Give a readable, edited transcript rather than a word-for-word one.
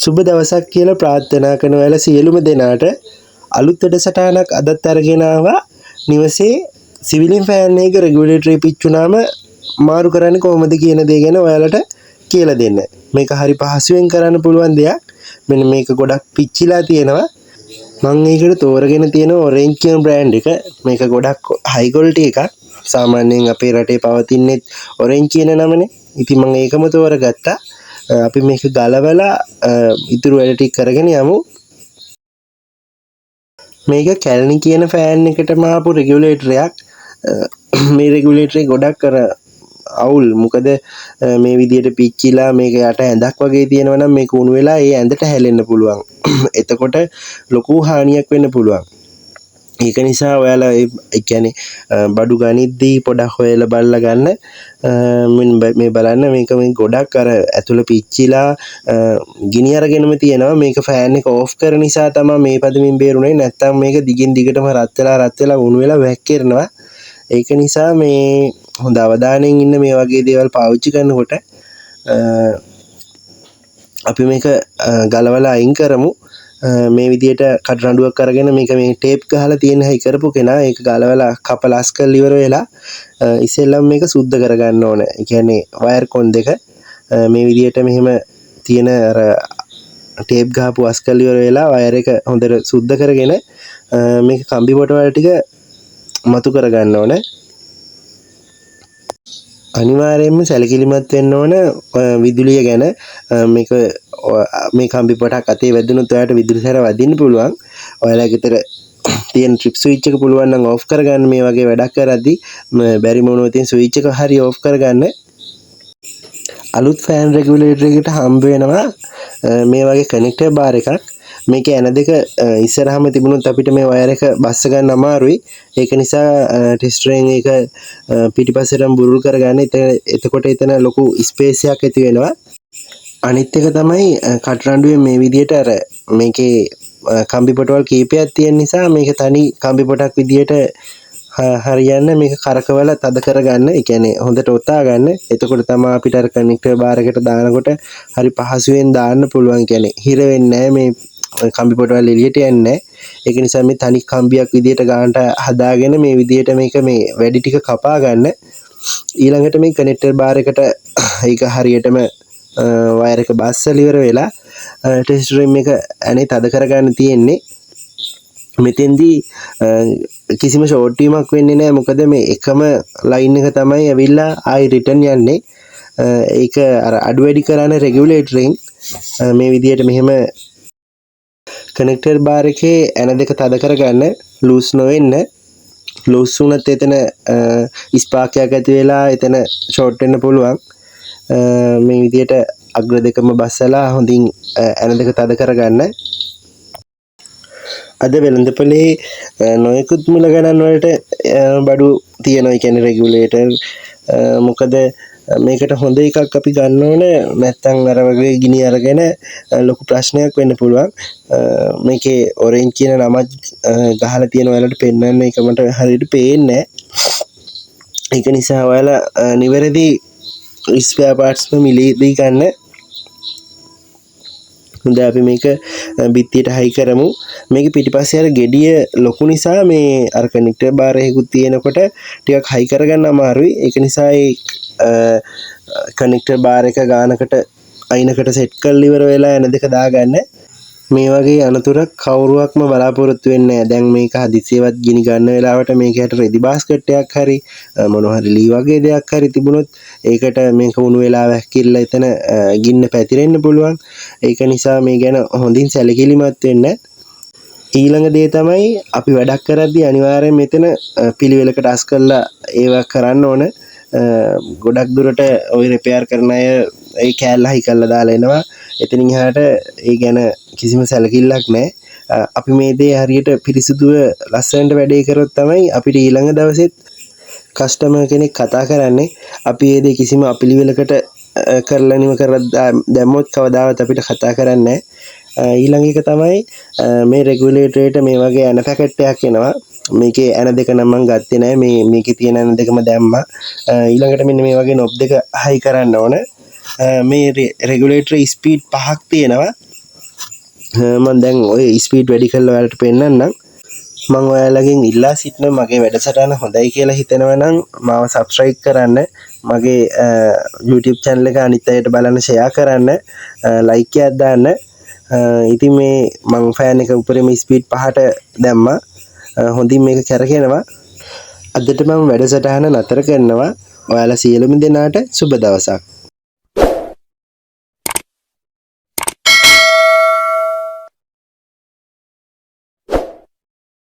සුබ දවසක් කියලා ප්‍රාර්ථනා කරන ඔයාලා සියලුම දෙනාට අලුත් වැඩසටහනක් අදත් අරගෙන ආවා. නිවසේ සිවිලින් ෆෑන් එක රෙගියුලේටරේ පිච්චුනාම මාරු කරන්නේ කොහොමද කියන දේ ගැන ඔයාලට කියලා දෙන්න. මේක හරි පහසුවෙන් කරන්න පුළුවන් දෙයක්. මෙන්න මේක ගොඩක් පිච්චිලා තියෙනවා. මම ඒකට තෝරගෙන තියෙන ඔරෙන්ජ් කියන බ්‍රෑන්ඩ් එක. මේක ගොඩක් හයි ක්වොලිටි එකක්. සාමාන්‍යයෙන් අපේ රටේ පවතින්නේ ඔරෙන්ජ් කියන නමනේ. ඉතින් මම ඒකම තෝරගත්තා. අපි මේක ගලවලා ඉතුරු වැඩ ටික කරගෙන යමු. මේක කැලණි කියන ෆෑන් එකටම ආපු රෙගියුලේටරයක්. මේ රෙගියුලේටරේ ගොඩක් අවුල්. මොකද මේ විදියට පිච්චිලා මේක යට ඇඳක් වගේ තියෙනවා නම් මේක උණු වෙලා ඒ ඇඳට හැලෙන්න පුළුවන්. එතකොට ලොකු හානියක් වෙන්න පුළුවන්. ඒක නිසා ඔයාලා ඒ කියන්නේ බඩු ගනිද්දී පොඩක් හොයලා බලලා ගන්න. මේ බලන්න මේක මේ ගොඩක් අර ඇතුළ පිච්චිලා ගිනි අරගෙනම තියෙනවා. මේක ෆෑන් එක ඕෆ් කරන නිසා තමයි මේ පදමින් බේරුනේ. නැත්තම් මේක දිගින් දිගටම රත් වෙලා උණු වෙලා වැක්කිරනවා. ඒක නිසා මේ හොඳ අවධානයෙන් ඉන්න මේ වගේ දේවල් පාවිච්චි කරනකොට අපි මේක ගලවලා අයින් කරමු. මේ විදියට කටරඬුවක් අරගෙන මේක මේ ටේප් ගහලා තියෙන හැයි කරපු කෙනා ඒක ගලවලා කපලා අස් කරලා ඉවර වෙලා ඉස්සෙල්ලම මේක සුද්ධ කරගන්න ඕනේ. ඒ කියන්නේ වයර් කොන් දෙක මේ විදියට මෙහෙම තියෙන අර ටේප් ගහපු අස් කරලා ඉවර වෙලා වයර් එක හොඳට සුද්ධ කරගෙන මේක කම්බි පොට වල ටික මතු කරගන්න ඕනේ. අනිවාර්යයෙන්ම සැලකිලිමත් වෙන්න ඕන විදුලිය ගැන. මේක මේ කම්බි පොටක් අතේ වැදුනොත් ඔයාලට විදුලි සැර වදින්න පුළුවන්. ඔයාලා ගෙදර තියෙන ට්‍රිප් ස්විච් එක පුළුවන් නම් ඕෆ් කරගන්න. මේ වගේ වැඩක් කරද්දී බැරි මොනවා තියෙන ස්විච් එක හරි ඕෆ් කරගන්න. අලුත් ෆෑන් රෙගියුලේටර් එකට හම්බ වෙනවා මේ වගේ කනෙක්ටර් බාර් එකක්. මේක ඇන දෙක ඉස්සරහම තිබුණොත් අපිට මේ වයර් එක බස්ස ගන්න අමාරුයි. ඒක නිසා ටෙස්ටරෙන් ඒක පිටිපස්සටම බුරුල් කරගන්න. එතකොට එතන ලොකු ස්පේස් එකක් ඇති වෙනවා. අනිත් එක තමයි කටරඬුවේ මේ විදියට අර මේකේ කම්බි පොටවල් කීපයක් තියෙන නිසා මේක තනි කම්බි පොටක් විදියට හරියන්න මේක කරකවලා තද කරගන්න. ඒ කියන්නේ හොඳට ඔතා ගන්න. එතකොට තමයි අපිට අර කනෙක්ටර් බාර් එකට දානකොට හරි පහසුවෙන් දාන්න පුළුවන්. කියන්නේ හිර වෙන්නේ නැහැ. මේ කම්බි පොටවල් එළියට යන්නේ නැහැ. ඒක නිසා මේ තනි කම්බියක් විදියට ගන්නට හදාගෙන මේ විදියට මේක මේ වැඩි ටික කපා ගන්න. ඊළඟට මේ කනෙක්ටර් බාර් එකට ඒක හරියටම වයර් එක බස්සලා ඉවර වෙලා ටෙස්ටරෙන් මේක අනේ තද කරගන්න තියෙන්නේ. මෙතෙන්දී කිසිම ෂෝට් වීමක් වෙන්නේ නැහැ. මොකද මේ එකම ලයින් එක තමයි ඇවිල්ලා ආයි රිටර්න් යන්නේ. ඒක අර අඩු වැඩි කරන රෙගියුලේටරෙන් මේ විදියට මෙහෙම කනෙක්ටර් බාර් එකේ ඇන දෙක තද කරගන්න. ලූස් නොවෙන්න. ලූස් වුණත් එතන ස්පාර්ක්යක් ඇති වෙලා එතන ෂෝට් වෙන්න පුළුවන්. මේ විදියට අග්‍ර දෙකම බස්සලා හොඳින් ඇන දෙක තද කරගන්න. අද වෙළඳපොලේ නොයෙකුත් මුල ගණන් වලට බඩු තියෙනවා. කියන්නේ රෙගියුලේටර්. මොකද මේකට හොඳ එකක් අපි ගන්න ඕනේ. නැත්නම් අර වගේ ගිනි අරගෙන ලොකු ප්‍රශ්නයක් වෙන්න පුළුවන්. මේකේ ඔරෙන්ජ් කියන නම ගහලා තියෙන ඔයාලට පෙන්වන්න ඒක මට හරියට පේන්නේ නැහැ. ඒක නිසා ඔයාලා නිවැරදි ස්පෙයා පාර්ට්ස් මිලදී ගන්න. දැන් අපි මේක බිත්තියට හයි කරමු. මේක පිටිපස්සේ අර ගෙඩිය ලොකු නිසා මේ අර කනෙක්ටර් බාර් එකකුත් තියෙනකොට ටිකක් හයි කරගන්න අමාරුයි. ඒක නිසා ඒ කනෙක්ටර් බාර් එක ගානකට අයිනකට සෙට් කරලා ඉවර වෙලා යන දෙක දාගන්න. මේ වගේ අනතුරක් කවුරුවක්ම බලාපොරොත්තු වෙන්නේ නැහැ. දැන් මේක හදිසියෙවත් ගිනි ගන්න වෙලාවට මේකට රෙදි බාස්කට් එකක් හරි මොනවා හරි ලී වගේ දෙයක් හරි තිබුණොත් ඒකට මේක උණු වෙලා වැක්කිරලා එතන ගින්න පැතිරෙන්න පුළුවන්. ඒක නිසා මේ ගැන හොඳින් සැලකිලිමත් වෙන්න. ඊළඟ දේ තමයි අපි වැඩක් කරද්දී අනිවාර්යයෙන් මෙතන පිළිවෙලකට අස් කරලා ඒවා කරන්න ඕන. ගොඩක් දුරට ওই රිපෙයාර් කරන අය ඒ කෑල්ල හයි කරලා දාලා එනවා. එතනින් එහාට ඒ ගැන කිසිම සැලකිල්ලක් නැහැ. අපි මේ දේ හරියට පිරිසුදුව ලස්සනට වැඩේ කරොත් තමයි අපිට ඊළඟ දවසෙත් කස්ටමර් කෙනෙක් කතා කරන්නේ. අපි මේ දේ කිසිම අපිළිවෙලකට කරලා නිම කරලා දැම්මොත් කවදාවත් අපිට කතා කරන්නේ නැහැ. ඊළඟ එක තමයි මේ රෙගියුලේටරේට මේ වගේ ඇන පැකට් එකක් එනවා. මේකේ ඇන දෙක නම් මම ගත්තේ නැහැ. මේකේ තියෙන ඇන දෙකම දැම්මා. ඊළඟට මෙන්න මේ වගේ නොබ් දෙක හයි කරන්න ඕන. මේ රෙගුලේටර් ස්පීඩ් 5ක් තියෙනවා. මම දැන් ඔය ස්පීඩ් වැඩි කරලා ඔයාලට පෙන්නන්නම්. මම ඔයාලගෙන් ඉල්ලා සිටින මගේ වැඩසටහන හොඳයි කියලා හිතෙනවා නම් මාව subscribe කරන්න, මගේ YouTube channel එක අනිත් අයට බලන්න share කරන්න, like එකක් දාන්න. ඉතින් මේ මං ෆෑන් එක උඩරම ස්පීඩ් 5ට දැම්මා. හොඳින් මේක කරකිනවා. අදට මම වැඩසටහන නතර කරනවා. ඔයාලා සියලුම දෙනාට සුබ දවසක්.